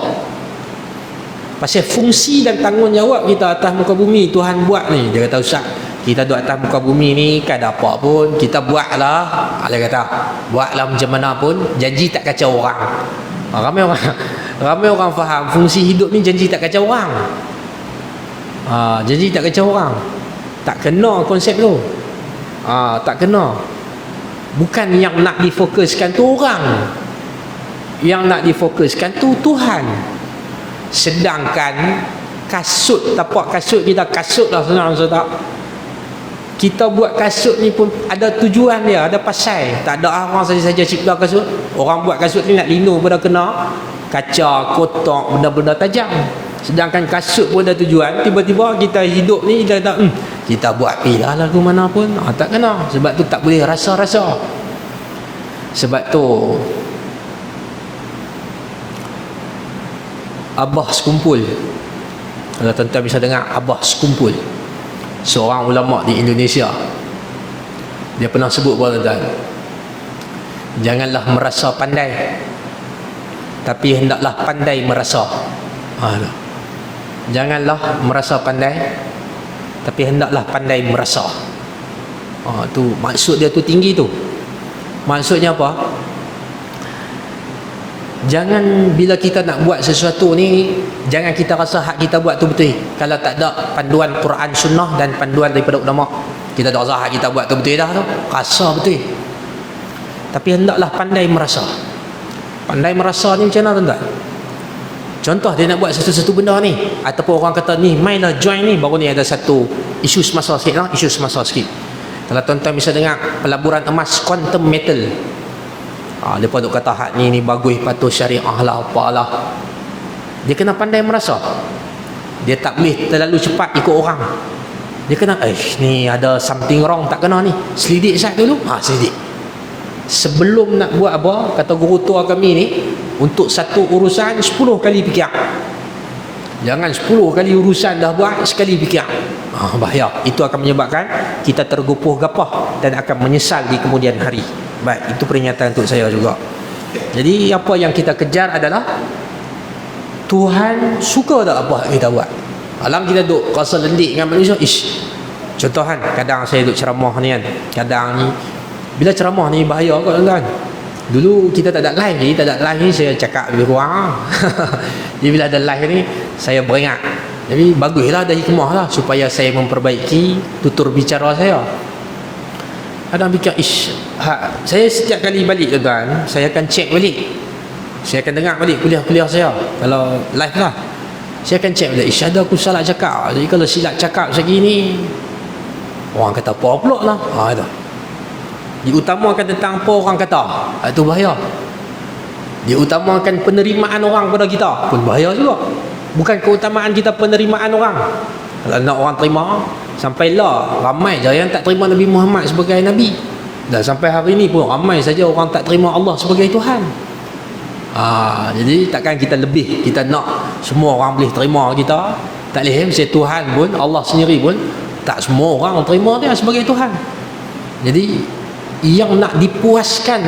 Pasal fungsi dan tanggungjawab kita atas muka bumi Tuhan buat ni. Dia kata, Ustaz, kita duduk atas muka bumi ni kan ada apa pun, kita buatlah. Dia kata, buatlah macam mana pun, janji tak kacau orang. Ramai orang faham fungsi hidup ni janji tak kacau orang. Janji tak kacau orang. Tak kena konsep tu. Tak kena. Bukan yang nak difokuskan tu orang, yang nak difokuskan tu Tuhan. Sedangkan kasut, tapak kasut kita, kasut lah senang tak? Kita buat kasut ni pun ada tujuan dia, ada pasal. Tak ada orang saja-saja cipta kasut. Orang buat kasut ni nak lindung pada kena kaca, kotak, benda-benda tajam. Sedangkan kasut pun ada tujuan. Tiba-tiba kita hidup ni kita tak kita buat pilah lagu mana pun, tak kena. Sebab tu tak boleh rasa-rasa. Sebab tu Abah Sekumpul, kalau tuan-tuan bisa dengar Abah Sekumpul, seorang ulama di Indonesia, dia pernah sebut kepada tuan, janganlah merasa pandai, tapi hendaklah pandai merasa. Janganlah merasa pandai, tapi hendaklah pandai merasa. Tu maksud dia tu tinggi tu. Maksudnya apa? Jangan bila kita nak buat sesuatu ni, jangan kita rasa hak kita buat tu betul. Kalau tak ada panduan Quran Sunnah dan panduan daripada ulama, kita tak rasa hak kita buat tu betul dah tu. Rasa betul. Tapi hendaklah pandai merasa. Pandai merasa ni macam mana tuan-tuan? Contoh dia nak buat satu-satu benda ni, ataupun orang kata ni mainlah join ni, baru ni ada satu isu semasa sikit lah, isu semasa sikit. Kalau tuan-tuan bisa dengar pelaburan emas quantum metal, lepas tu kata hak ni bagus, patuh syariah lah, apalah. Dia kena pandai merasa. Dia tak boleh terlalu cepat ikut orang. Dia kena ni ada something wrong, tak kena ni, selidik sat dulu. Selidik. Sebelum nak buat apa, kata guru tua kami ni, untuk satu urusan 10 kali fikir. Jangan 10 kali urusan dah buat, sekali fikir. Bahaya. Itu akan menyebabkan kita tergopoh gapah dan akan menyesal di kemudian hari. Baik, itu peringatan untuk saya juga. Jadi apa yang kita kejar adalah Tuhan suka tak apa kita buat. Alam kita duk rasa lendik dengan manusia. Contoh kan, kadang saya duk ceramah ni kan, kadang ni bila ceramah ni bahaya kot tuan-tuan. Dulu kita tak ada live, jadi tak ada live ni saya cakap lebih kurang. Jadi bila ada live ni saya beringat. Jadi baguslah, ada hikmah lah supaya saya memperbaiki tutur bicara saya. Kadang fikir saya setiap kali balik tuan-tuan, saya akan cek balik. Saya akan dengar balik kuliah-kuliah saya. Kalau live lah, saya akan cek balik, ada aku salah cakap. Jadi kalau silap cakap segini, orang kata apa pula lah. Itu diutamakan tentang apa orang kata, itu bahaya. Diutamakan penerimaan orang pada kita pun bahaya juga. Bukan keutamaan kita penerimaan orang. Kalau nak orang terima, sampailah ramai je yang tak terima Nabi Muhammad sebagai Nabi. Dan sampai hari ni pun ramai saja orang tak terima Allah sebagai Tuhan. Jadi takkan kita lebih, kita nak semua orang boleh terima kita. Tak boleh. Mesti Tuhan pun, Allah sendiri pun, tak semua orang terima dia sebagai Tuhan. Jadi yang nak dipuaskan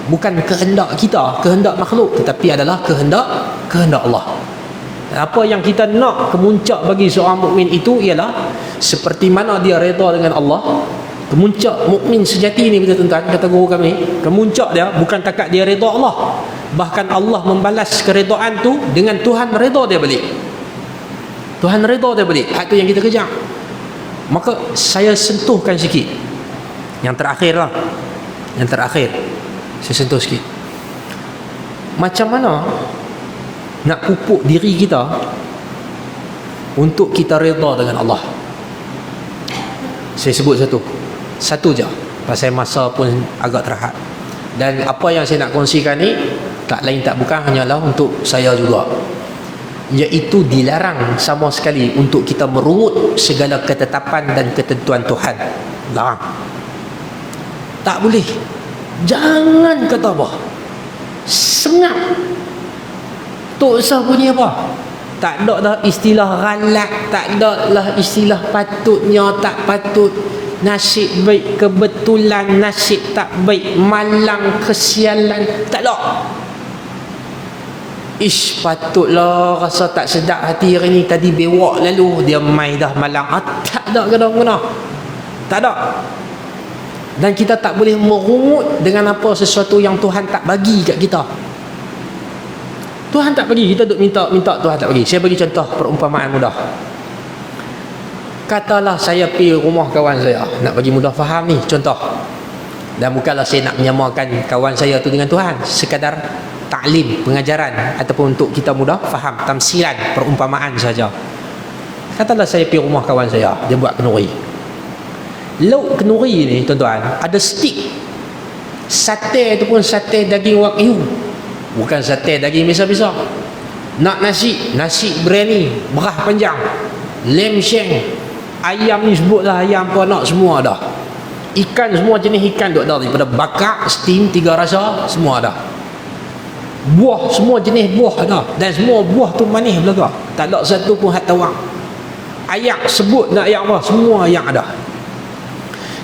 bukan kehendak kita, kehendak makhluk, tetapi adalah kehendak Allah. Apa yang kita nak kemuncak bagi seorang mukmin itu ialah seperti mana dia redha dengan Allah. Kemuncak mukmin sejati ni, betul tuan-tuan, kata guru kami, kemuncak dia bukan takat dia redha Allah, bahkan Allah membalas keredaan tu dengan Tuhan redha dia balik. Tuhan redha dia balik. Hak tu yang kita kejar. Maka saya sentuhkan sikit yang terakhir lah. Yang terakhir saya sentuh sikit, macam mana nak pupuk diri kita untuk kita redha dengan Allah. Saya sebut satu je, pasal masa pun agak terhad. Dan apa yang saya nak kongsikan ni tak lain tak bukan hanyalah untuk saya juga, iaitu dilarang sama sekali untuk kita merungut segala ketetapan dan ketentuan Tuhan. Larang. Tak boleh. Jangan kata apa, sengap. Tak usah bunyi apa. Tak ada dah istilah ghalat, tak ada lah istilah patutnya, tak patut, nasib baik, kebetulan, nasib tak baik, malang, kesialan. Tak ada. Patutlah rasa tak sedap hati hari ni, tadi bewak lalu dia mai dah malang. Tak ada kena-kena. Tak ada. Dan kita tak boleh merungut dengan apa sesuatu yang Tuhan tak bagi kat kita. Tuhan tak bagi, kita duk minta Tuhan tak bagi. Saya bagi contoh perumpamaan mudah. Katalah saya pergi rumah kawan saya, nak bagi mudah faham ni contoh. Dan bukanlah saya nak menyamakan kawan saya tu dengan Tuhan, sekadar ta'lim, pengajaran, ataupun untuk kita mudah faham, tamsilan, perumpamaan saja. Katalah saya pergi rumah kawan saya, dia buat kenduri. Lauk kenduri ni tuan-tuan, ada stick. Sate tu pun sate daging wagyu, bukan sate daging biasa-biasa. Nak nasi biryani berah panjang, lem sheng, ayam ni sebutlah ayam apa nak semua ada. Ikan semua jenis ikan duk ada, daripada bakar, steam, 3 rasa semua ada. Buah semua jenis buah ada, dan semua buah tu manis belaka, tak ada satu pun hak tawang. Ayak sebut nak ayak apa, semua ayak ada.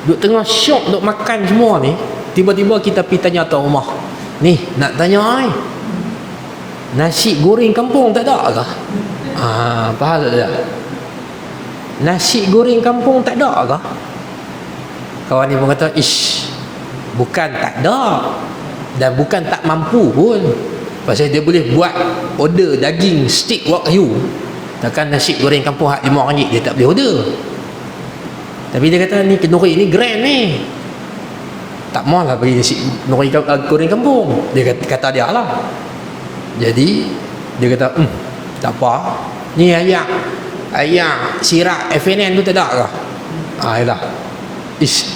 Duk tengah syok duk makan semua ni, tiba-tiba kita pergi tanya tuan rumah, ni nak tanya ai, nasi goreng kampung tak ada ke? Faham tak? Nasi goreng kampung tak ada ke? Kawan ni pun kata, ish, bukan tak ada, dan bukan tak mampu pun. Pasal dia boleh buat order daging steak wagyu, takkan nasi goreng kampung hak RM5 dia tak boleh order. Tapi dia kata ni kenduri ni grand ni, tak maulah bagi nasi kenduri goreng kampung. Dia kata dia lah. Jadi dia kata tak apa, ni ayak sirap FNN tu tak ada ke? Yalah,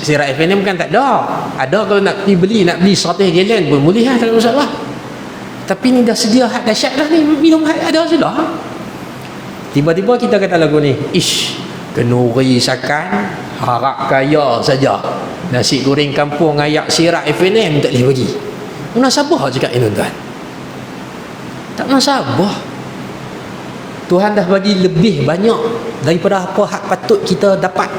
sirap FNN kan tak ada. Ada kalau nak pergi beli, nak beli 100 gallon pun boleh lah, tak ada masalah. Tapi ni dah sedia hak dahsyat dah ni, minum hak ada sudah. Tiba-tiba kita kata lagu ni, ish, kenduri sakan harap kaya saja, nasi goreng kampung ayak sirap FNM tak boleh bagi. Munasabah cakap ini tuan, tak munasabah. Tuhan dah bagi lebih banyak daripada apa hak patut kita dapat.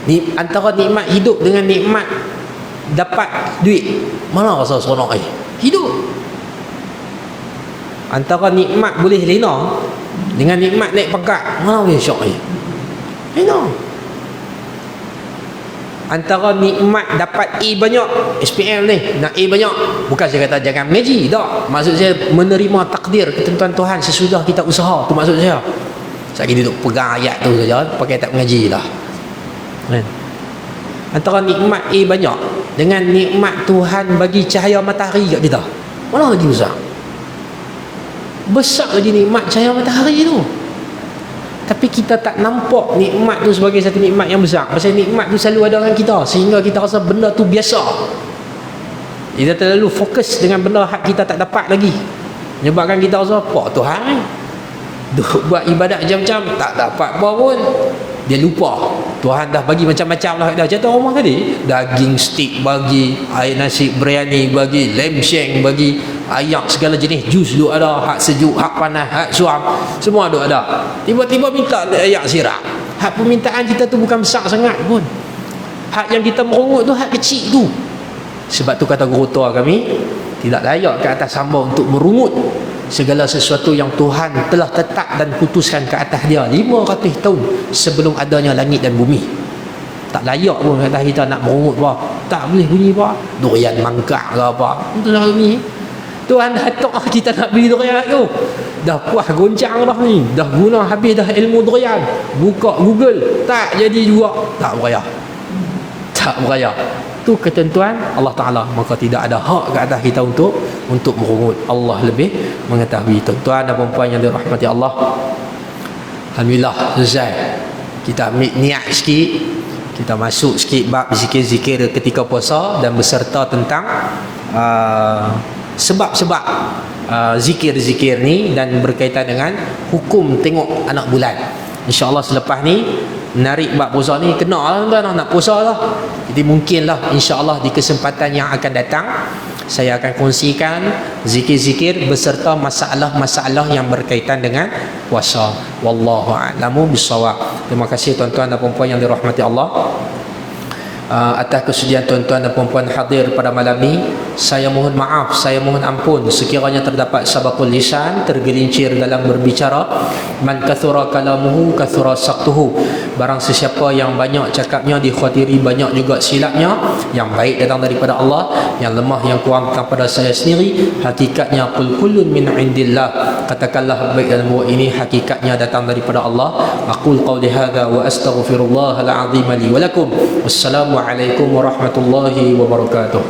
Ni antara nikmat hidup dengan nikmat dapat duit, mana rasa seronok hidup? Antara nikmat boleh lena dengan nikmat naik pangkat, mana boleh syok lena? Antara nikmat dapat A banyak, SPM ni nak A banyak, bukan saya kata jangan mengaji, tak. Maksud saya menerima takdir ketentuan Tuhan sesudah kita usaha, tu maksud saya. Saya duduk pegang ayat tu saja, pakai tak mengaji dah. Antara nikmat A banyak dengan nikmat Tuhan bagi cahaya matahari kat kita, mana lagi besar? Besar lagi nikmat cahaya matahari tu. Tapi kita tak nampak nikmat tu sebagai satu nikmat yang besar. Pasal nikmat tu selalu ada dengan kita, sehingga kita rasa benda tu biasa. Kita terlalu fokus dengan benda hak kita tak dapat lagi, menyebabkan kita rasa apa Tuhan duk buat ibadat jam-jam tak dapat apa pun. Dia lupa Tuhan dah bagi macam-macam lah. Dah jatuh rumah tadi, daging steak bagi, air nasi biryani bagi, lem sheng bagi, ayak segala jenis, jus duk ada, hak sejuk, hak panas, hak suam, semua duk ada. Tiba-tiba minta ayak sirap. Hak permintaan kita tu bukan besar sangat pun. Hak yang kita merungut tu hak kecil tu. Sebab tu kata guru tua kami, tidak layak ke atas hamba untuk merungut segala sesuatu yang Tuhan telah tetap dan putuskan ke atas dia 500 tahun sebelum adanya langit dan bumi. Tak layak pun kata kita nak merungut apa, tak boleh bunyi apa, durian mangkak ke apa. Itu lah ni, Tuhan dah tok kita nak beli durian tu, dah puas goncang dah ni, dah guna habis dah ilmu durian, buka Google tak jadi juga, tak beraya. Tu ketentuan Allah Ta'ala, maka tidak ada hak ke atas kita untuk merungut. Allah lebih mengetahui. Tuan-tuan dan puan-puan yang dirahmati Allah, alhamdulillah selesai. Kita ambil niat sikit, kita masuk sikit bab zikir-zikir ketika puasa dan beserta tentang sebab-sebab zikir-zikir ni dan berkaitan dengan hukum tengok anak bulan. InsyaAllah selepas ni menarik bab puasa ni, kena lah tuan-tuan, nak puasa lah. Jadi mungkinlah insyaAllah di kesempatan yang akan datang saya akan kongsikan zikir-zikir beserta masalah-masalah yang berkaitan dengan puasa. Wallahu a'lamu bissawab. Terima kasih tuan-tuan dan puan-puan yang dirahmati Allah atas kesudian tuan-tuan dan puan-puan hadir pada malam ni. Saya mohon maaf, saya mohon ampun sekiranya terdapat sabaqul lisan, tergelincir dalam berbicara. Man kathura kalamuhu kathura saqtuhu. Barang sesiapa yang banyak cakapnya dikhawatiri banyak juga silapnya. Yang baik datang daripada Allah, yang lemah yang kurang pada saya sendiri. Hakikatnya qul kullun min indillah. Katakanlah baik dan buruk ini hakikatnya datang daripada Allah. Aqul qawli hadza wa astaghfirullahal azim li wa lakum. Wassalamu Assalamualaikum warahmatullahi wabarakatuh.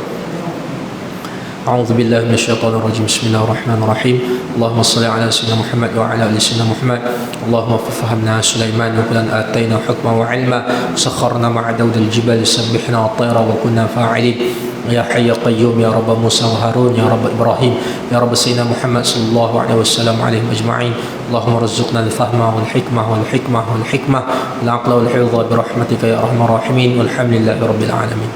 أعوذ بالله من الشيطان الرجيم بسم الله الرحمن الرحيم اللهم صل على سيدنا محمد وعلى آل سيدنا محمد اللهم فهمنا سليمان وكلا آتينا حكما وعلما سخرنا مع داود الجبال سبحنا والطير وكنا فاعلين يا حي قيوم يا رب موسى وهارون يا رب إبراهيم يا رب سيدنا محمد صلى الله عليه وسلم عليهم أجمعين اللهم رزقنا الفهم والحكمة والعقل والحفظ برحمتك يا أرحم الراحمين والحمد لله رب العالمين.